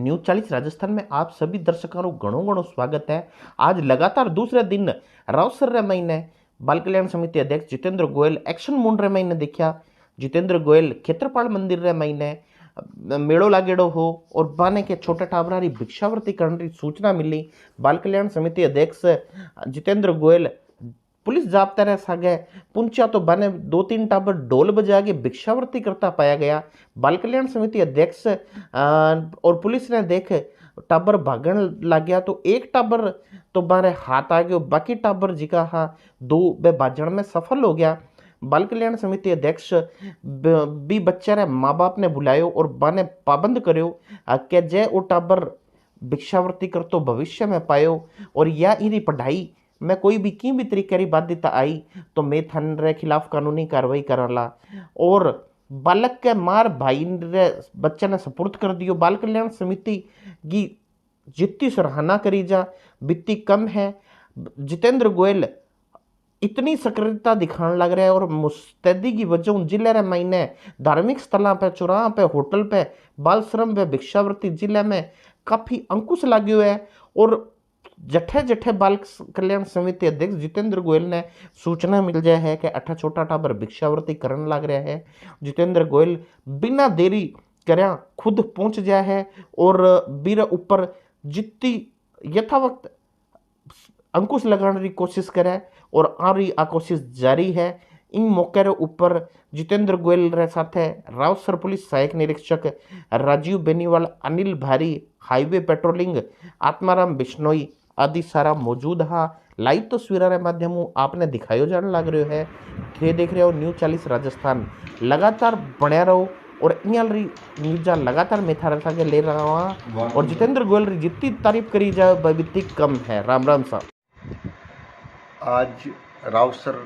News 40 Rajasthan में आप सभी दर्शकों को घणो घणो स्वागत है। आज लगातार दूसरे दिन रावसर रे महीने बाल कल्याण समिति अध्यक्ष जितेंद्र गोयल एक्शन मूड रे महीने देखा। जितेंद्र गोयल क्षेत्रपाल मंदिर रे महीने मेड़ो लागेड़ो हो और बाने के छोटे टाबरा री भिक्षावृत्ति करने की सूचना मिली। बाल कल्याण समिति अध्यक्ष जितेंद्र गोयल पुलिस जाब्ता रहे सागे पुंचा तो बने 2-3 टाबर ढोल बजा के भिक्षावृत्ति करता पाया गया। बाल कल्याण समिति अध्यक्ष और पुलिस ने देख टाबर भागन लग गया तो एक टाबर तो बारे हाथ आ गया, बाकी टाबर जिका हा 2 बे भाजन में सफल हो गया। बाल कल्याण समिति अध्यक्ष भी बच्चे रे माँ बाप ने बुलायो और बाने पाबंद करो कि जे वो टाबर भिक्षावृत्ति कर तो भविष्य में पायो और या इरी पढ़ाई मैं कोई भी की भी तरीके की बाध्यता आई तो मैं थन रे खिलाफ कानूनी कार्रवाई करला। और बालक के मार भाई रे बच्चे ने सपुर्द कर दियो। बाल कल्याण समिति की जितनी सराहना करी जा बित्ती कम है। जितेंद्र गोयल इतनी सक्रियता दिखाने लग रहा है और मुस्तैदी की वजह जिले रे महीने धार्मिक स्थलों पे, चौराहा पे, होटल पे, बाल श्रम पे भिक्षावृत्ति जिले में काफी अंकुश लाग्यो है। और जठे जठे बाल कल्याण समिति अध्यक्ष जितेंद्र गोयल ने सूचना मिल जाए है कि अठा छोटा टाबर भिक्षावृत्ति करने लग रहा है। जितेंद्र गोयल बिना देरी करया खुद पहुंच जाए है और बीर ऊपर जितनी यथावक्त अंकुश लगाने की कोशिश करे और आ रही आ कोशिश जारी है। इन मौके रे ऊपर जितेंद्र गोयल रे साथे रावसर पुलिस सहायक निरीक्षक राजीव बेनीवाल, अनिल भारी, हाईवे पेट्रोलिंग आत्माराम बिश्नोई आदि सारा मौजूद हा। लाइव तस्वीर के माध्यम आपने दिखायो जाने लग रहे है। थे देख रहे हो न्यूज 40 राजस्थान। लगातार बने रहो और न्यूज लगातार मैं थारे सागे ले रहा हूँ और जितेंद्र गोयल री जितनी तारीफ करी जाए वह बित्ती कम है। राम राम साहब। आज रावसर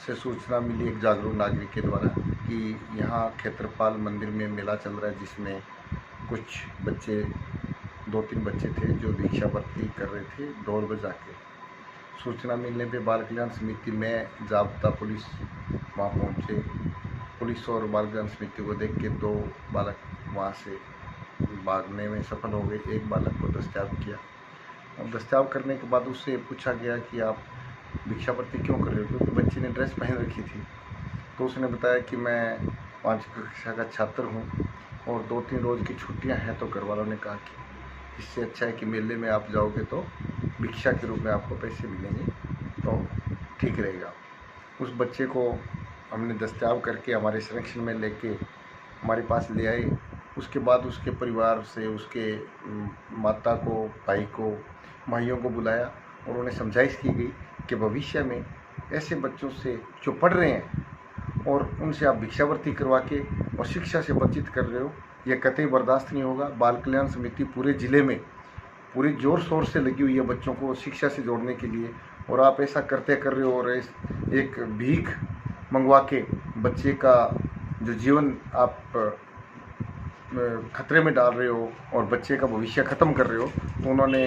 से सूचना मिली एक जागरूक नागरिक के द्वारा कि यहाँ क्षेत्रपाल मंदिर में मेला चल रहा है, जिसमें कुछ बच्चे 2-3 बच्चे थे जो भिक्षावृत्ति कर रहे थे ढोल बजा के। सूचना मिलने पे बाल कल्याण समिति में जाब्ता पुलिस वहाँ पहुँचे। पुलिस और बाल कल्याण समिति को देख के 2 बालक वहाँ से भागने में सफल हो गए। एक बालक को दस्तयाब किया और दस्तयाब करने के बाद उससे पूछा गया कि आप भिक्षावृत्ति क्यों कर रहे हो, क्योंकि बच्ची ने ड्रेस पहन रखी थी। तो उसने बताया कि मैं 5वीं कक्षा का छात्र हूँ और 2-3 रोज़ की छुट्टियाँ हैं, तो घर वालों ने कहा कि इससे अच्छा है कि मेले में आप जाओगे तो भिक्षा के रूप में आपको पैसे मिलेंगे तो ठीक रहेगा। उस बच्चे को हमने दस्तयाब करके हमारे संरक्षण में लेके हमारे पास ले आए। उसके बाद उसके परिवार से उसके माता को, भाई को, भाइयों को बुलाया और उन्हें समझाइश की गई कि भविष्य में ऐसे बच्चों से जो पढ़ रहे हैं और उनसे आप भिक्षावृत्ति करवा के और शिक्षा से वंचित कर रहे हो, यह कतई बर्दाश्त नहीं होगा। बाल कल्याण समिति पूरे ज़िले में पूरी ज़ोर शोर से लगी हुई है बच्चों को शिक्षा से जोड़ने के लिए, और आप ऐसा कर रहे हो और एक भीख मंगवा के बच्चे का जो जीवन आप खतरे में डाल रहे हो और बच्चे का भविष्य ख़त्म कर रहे हो। तो उन्होंने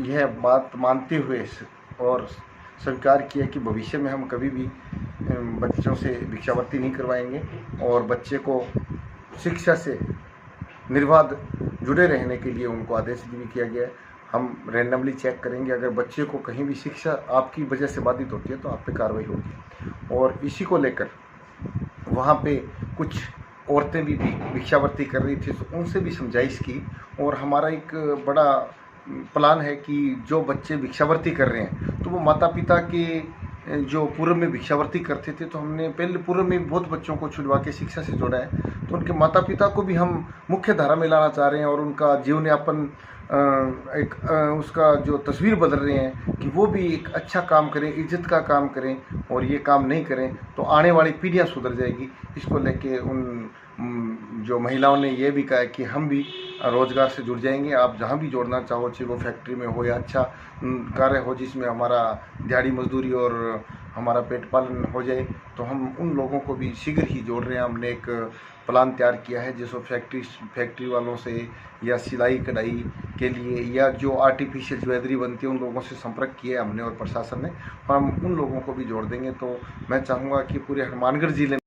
यह बात मानते हुए और स्वीकार किया कि भविष्य में हम कभी भी बच्चों से भिक्षावृत्ति नहीं करवाएंगे और बच्चे को शिक्षा से निर्बाध जुड़े रहने के लिए उनको आदेश भी किया गया है। हम रैंडमली चेक करेंगे, अगर बच्चे को कहीं भी शिक्षा आपकी वजह से बाधित होती है तो आप पे कार्रवाई होगी। और इसी को लेकर वहाँ पे कुछ औरतें भी भिक्षावृत्ति कर रही थी, तो उनसे भी समझाइश की। और हमारा एक बड़ा प्लान है कि जो बच्चे भिक्षावृत्ति कर रहे हैं तो वो माता पिता के जो पूर्व में भिक्षावृत्ति करते थे, तो हमने पहले पूर्व में बहुत बच्चों को छुड़वा के शिक्षा से जोड़ा है। तो उनके माता पिता को भी हम मुख्य धारा में लाना चाह रहे हैं और उनका जीवन यापन उसका जो तस्वीर बदल रहे हैं कि वो भी एक अच्छा काम करें, इज्जत का काम करें, और ये काम नहीं करें तो आने वाली पीढ़ियाँ सुधर जाएगी। इसको लेके उन जो महिलाओं ने ये भी कहा है कि हम भी रोज़गार से जुड़ जाएंगे। आप जहाँ भी जोड़ना चाहो, चाहे वो फैक्ट्री में हो या अच्छा कार्य हो जिसमें हमारा दिहाड़ी मजदूरी और हमारा पेट पालन हो जाए, तो हम उन लोगों को भी शीघ्र ही जोड़ रहे हैं। हमने एक प्लान तैयार किया है जिसको फैक्ट्री वालों से या सिलाई कढ़ाई के लिए या जो आर्टिफिशियल ज्वेलरी बनती है उन लोगों से संपर्क किया हमने और प्रशासन ने, हम उन लोगों को भी जोड़ देंगे। तो मैं चाहूँगा कि पूरे हनुमानगढ़ ज़िले